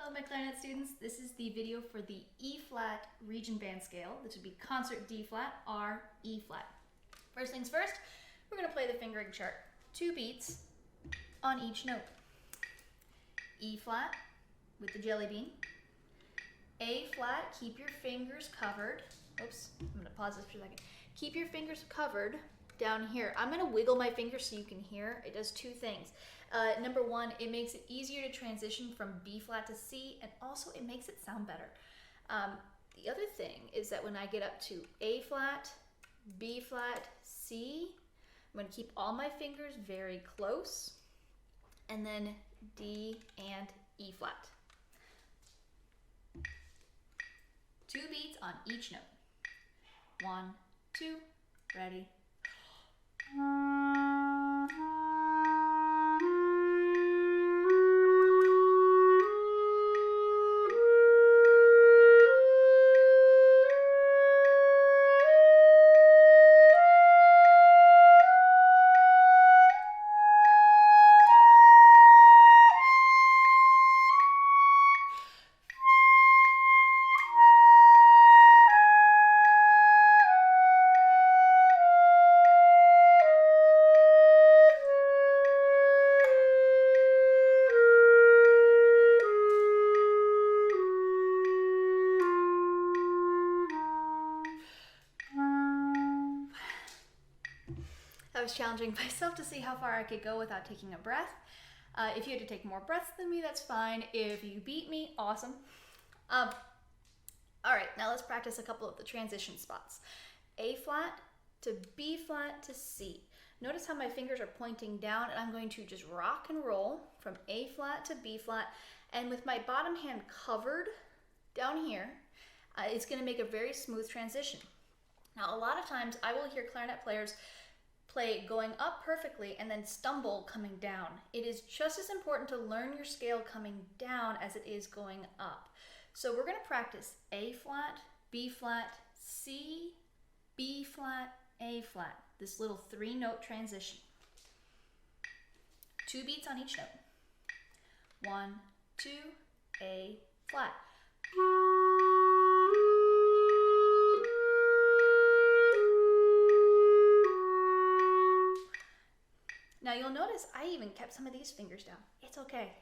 Hello my clarinet students, this is the video for the E flat region band scale. This would be concert D flat, R, E flat. First things first, we're going to play the fingering chart. 2 beats on each note. E flat with the jelly bean. A flat, keep your fingers covered. Oops, I'm going to pause this for a second. Keep your fingers covered down here. I'm going to wiggle my fingers so you can hear. It does 2 things. Number 1, it makes it easier to transition from B flat to C, and also it makes it sound better. The other thing is that when I get up to A flat, B flat, C, I'm going to keep all my fingers very close, and then D and E flat. 2 beats on each note. 1, 2, ready. I was challenging myself to see how far I could go without taking a breath. If you had to take more breaths than me, that's fine. If you beat me, awesome. All right, now let's practice a couple of the transition spots. A flat to B flat to C. Notice how my fingers are pointing down, and I'm going to just rock and roll from A flat to B flat, and with my bottom hand covered down here, it's going to make a very smooth transition. Now, a lot of times I will hear clarinet players play going up perfectly and then stumble coming down. It is just as important to learn your scale coming down as it is going up. So we're going to practice A flat, B flat, C, B flat, A flat. This little 3-note transition. 2 beats on each note. 1, 2, A flat. Now you'll notice I even kept some of these fingers down. It's okay.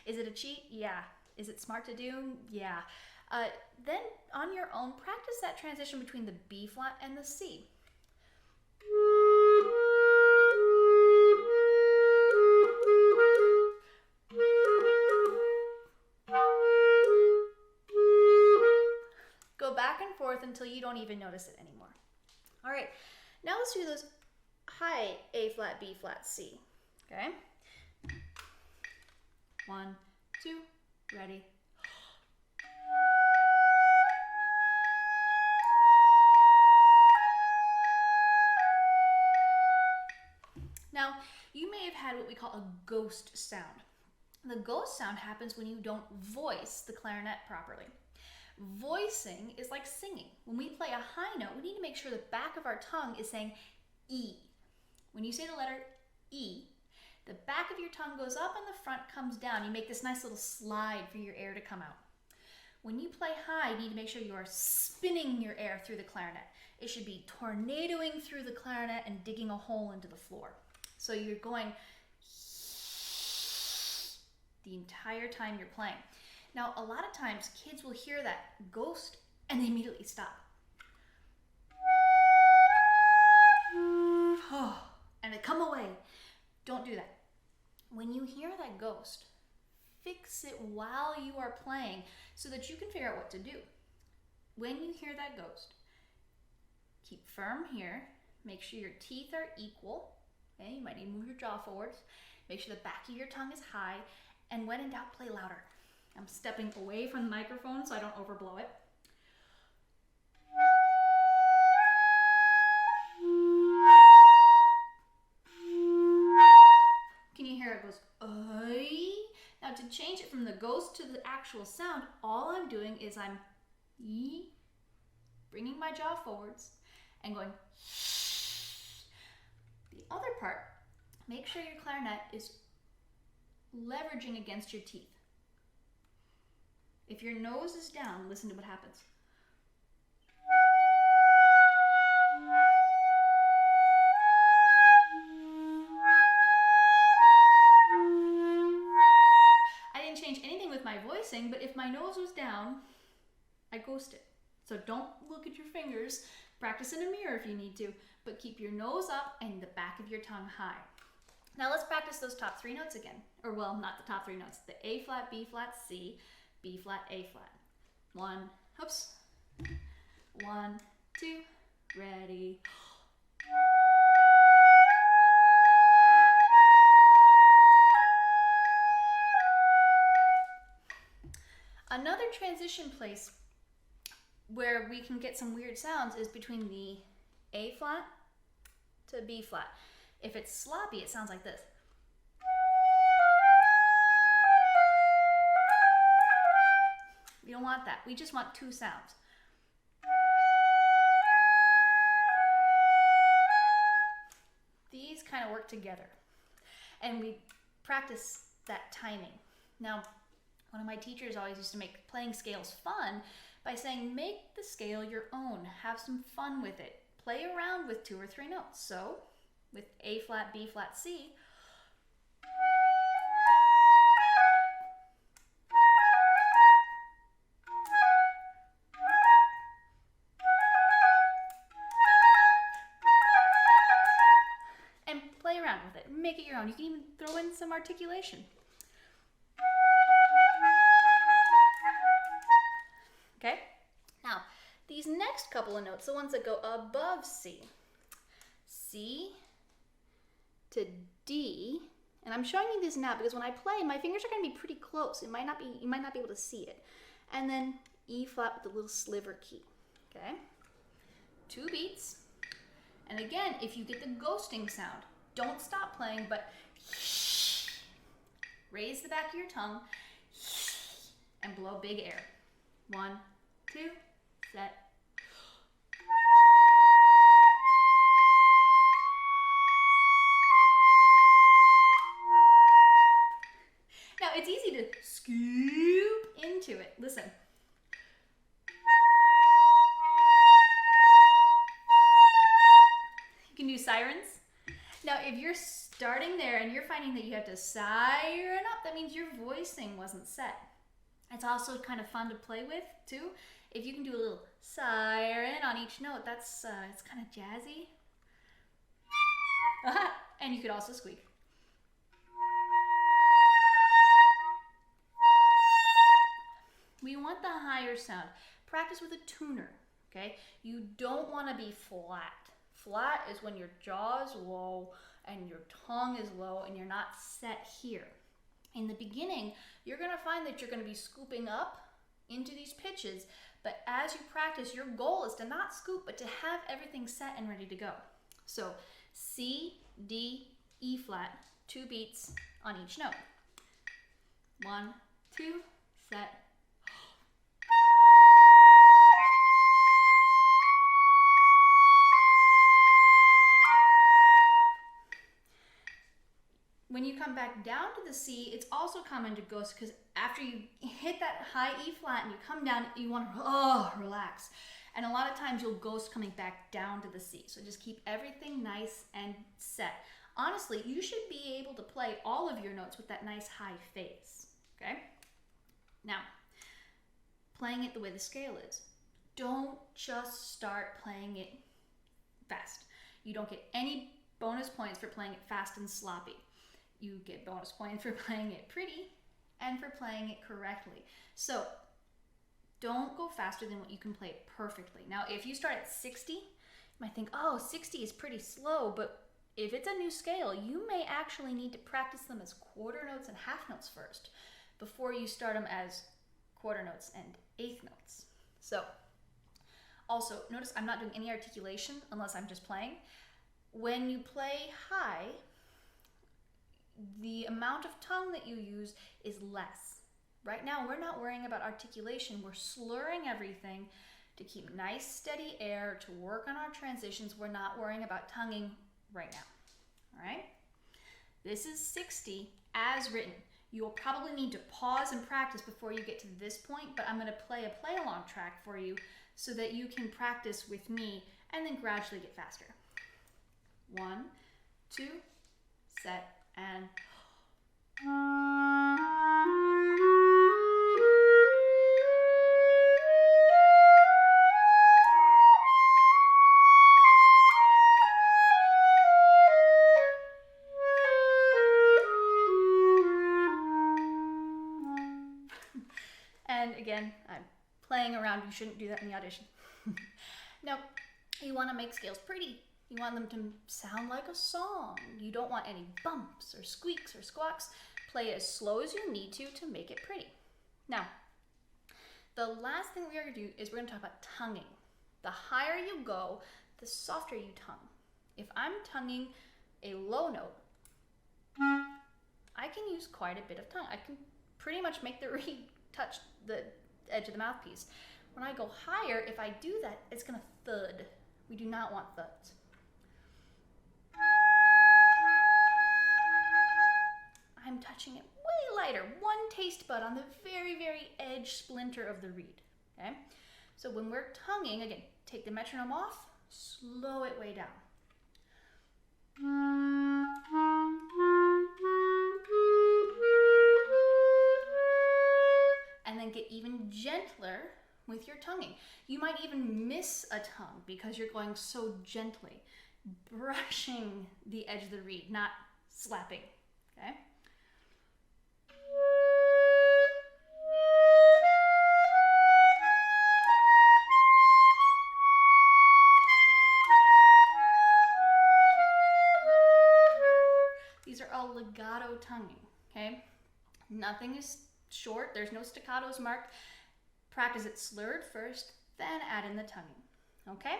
Is it a cheat? Yeah. Is it smart to do? Yeah. Then on your own, practice that transition between the B flat and the C. Go back and forth until you don't even notice it anymore. All right, now let's do those high A flat, B flat, C. Okay? 1, 2, ready. Now, you may have had what we call a ghost sound. The ghost sound happens when you don't voice the clarinet properly. Voicing is like singing. When we play a high note, we need to make sure the back of our tongue is saying E. When you say the letter E, the back of your tongue goes up and the front comes down. You make this nice little slide for your air to come out. When you play high, you need to make sure you are spinning your air through the clarinet. It should be tornadoing through the clarinet and digging a hole into the floor. So you're going the entire time you're playing. Now, a lot of times kids will hear that ghost and they immediately stop. And they come away. Don't do that. When you hear that ghost, fix it while you are playing so that you can figure out what to do. When you hear that ghost, keep firm here. Make sure your teeth are equal. Okay? You might need to move your jaw forwards. Make sure the back of your tongue is high. And when in doubt, play louder. I'm stepping away from the microphone so I don't overblow it. Can you hear it goes, "Oi"? Now to change it from the ghost to the actual sound, all I'm doing is I'm bringing my jaw forwards and going. The other part, make sure your clarinet is leveraging against your teeth. If your nose is down, listen to what happens. I didn't change anything with my voicing, but if my nose was down, I ghosted. So don't look at your fingers. Practice in a mirror if you need to, but keep your nose up and the back of your tongue high. Now let's practice those top 3 notes again. Or well, not the top 3 notes. The A flat, B flat, C, B flat, A flat. 1, 2, ready. Another transition place where we can get some weird sounds is between the A flat to B flat. If it's sloppy, it sounds like this. We don't want that. We just want 2 sounds. These kind of work together. And we practice that timing. Now, one of my teachers always used to make playing scales fun by saying, make the scale your own. Have some fun with it. Play around with 2 or 3 notes. So, with A flat, B flat, C, and play around with it. Make it your own. You can even throw in some articulation. Okay? Now, these next couple of notes, the ones that go above C, C to D, and I'm showing you these now because when I play, my fingers are going to be pretty close. You might not be able to see it. And then E flat with the little sliver key. Okay? 2 beats. And again, if you get the ghosting sound, don't stop playing, but raise the back of your tongue and blow big air. 1, 2, set. Now it's easy to scoop into it. Listen. You can do sirens. Now if you're starting there and you're finding that you have to siren up, that means your voicing wasn't set. It's also kind of fun to play with too. If you can do a little siren on each note, that's it's kind of jazzy. And you could also squeak. We want the higher sound. Practice with a tuner, okay? You don't want to be flat. Flat is when your jaw is low and your tongue is low and you're not set here. In the beginning, you're going to find that you're going to be scooping up into these pitches, but as you practice, your goal is to not scoop, but to have everything set and ready to go. So C, D, E flat, 2 beats on each note. 1, 2, set. When you come back down to the C, it's also common to ghost because after you hit that high E flat and you come down, you want to relax. And a lot of times you'll ghost coming back down to the C. So just keep everything nice and set. Honestly, you should be able to play all of your notes with that nice high face, okay? Now, playing it the way the scale is. Don't just start playing it fast. You don't get any bonus points for playing it fast and sloppy. You get bonus points for playing it pretty and for playing it correctly. So don't go faster than what you can play it perfectly. Now, if you start at 60, you might think, oh, 60 is pretty slow, but if it's a new scale, you may actually need to practice them as quarter notes and half notes first before you start them as quarter notes and eighth notes. So also, notice I'm not doing any articulation unless I'm just playing. When you play high, the amount of tongue that you use is less. Right now, we're not worrying about articulation. We're slurring everything to keep nice, steady air, to work on our transitions. We're not worrying about tonguing right now. All right? This is 60 as written. You'll probably need to pause and practice before you get to this point, but I'm going to play a play-along track for you so that you can practice with me and then gradually get faster. 1, 2, set, and... And again, I'm playing around. You shouldn't do that in the audition. Now, you want to make scales pretty. You want them to sound like a song. You don't want any bumps or squeaks or squawks. Play as slow as you need to make it pretty. Now, the last thing we are going to do is we're going to talk about tonguing. The higher you go, the softer you tongue. If I'm tonguing a low note, I can use quite a bit of tongue. I can pretty much make the reed touch the edge of the mouthpiece. When I go higher, if I do that, it's going to thud. We do not want thuds. I'm touching it way lighter, one taste bud on the very, very edge splinter of the reed. Okay? So when we're tonguing, again, take the metronome off, slow it way down. And then get even gentler with your tonguing. You might even miss a tongue because you're going so gently, brushing the edge of the reed, not slapping. Okay? These are all legato tonguing, okay? Nothing is short, there's no staccatos marked. Practice it slurred first, then add in the tonguing, okay?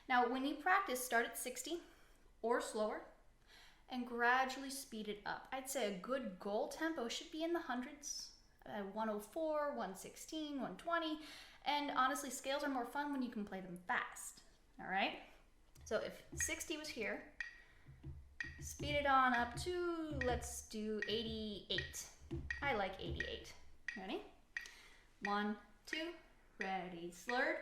Now, when you practice, start at 60 or slower and gradually speed it up. I'd say a good goal tempo should be in the hundreds, 104, 116, 120, and honestly, scales are more fun when you can play them fast, all right? So if 60 was here, speed it on up to, let's do 88. I like 88. Ready? 1, 2, ready, slurred.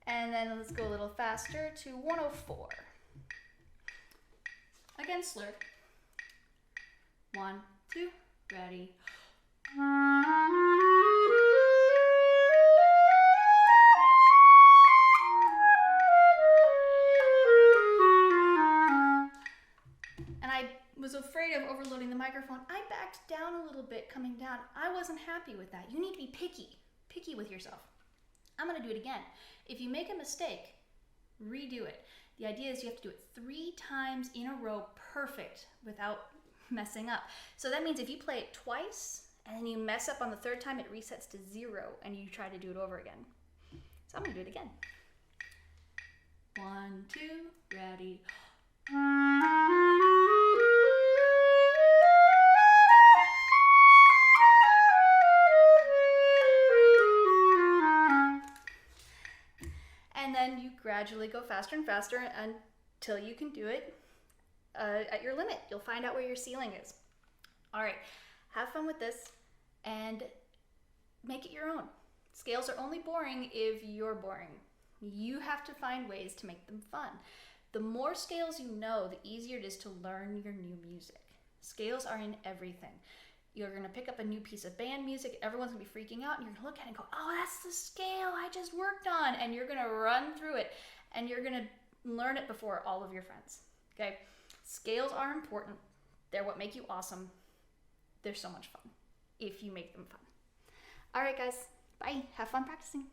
And then let's go a little faster to 104. Again, slurred. 1, 2, ready. And I was afraid of overloading the microphone. I backed down a little bit coming down. I wasn't happy with that. You need to be picky with yourself. I'm gonna do it again. If you make a mistake, redo it. The idea is you have to do it 3 times in a row, perfect, without messing up. So that means if you play it twice and then you mess up on the 3rd time, it resets to 0 and you try to do it over again. So I'm gonna do it again. 1, 2, ready. And then you gradually go faster and faster until you can do it at your limit. You'll find out where your ceiling is. All right, have fun with this and make it your own. Scales are only boring if you're boring. You have to find ways to make them fun. The more scales you know, the easier it is to learn your new music. Scales are in everything. You're gonna pick up a new piece of band music, everyone's gonna be freaking out, and you're gonna look at it and go, oh, that's the scale I just worked on, and you're gonna run through it, and you're gonna learn it before all of your friends, okay? Scales are important. They're what make you awesome. They're so much fun if you make them fun. All right, guys, bye. Have fun practicing.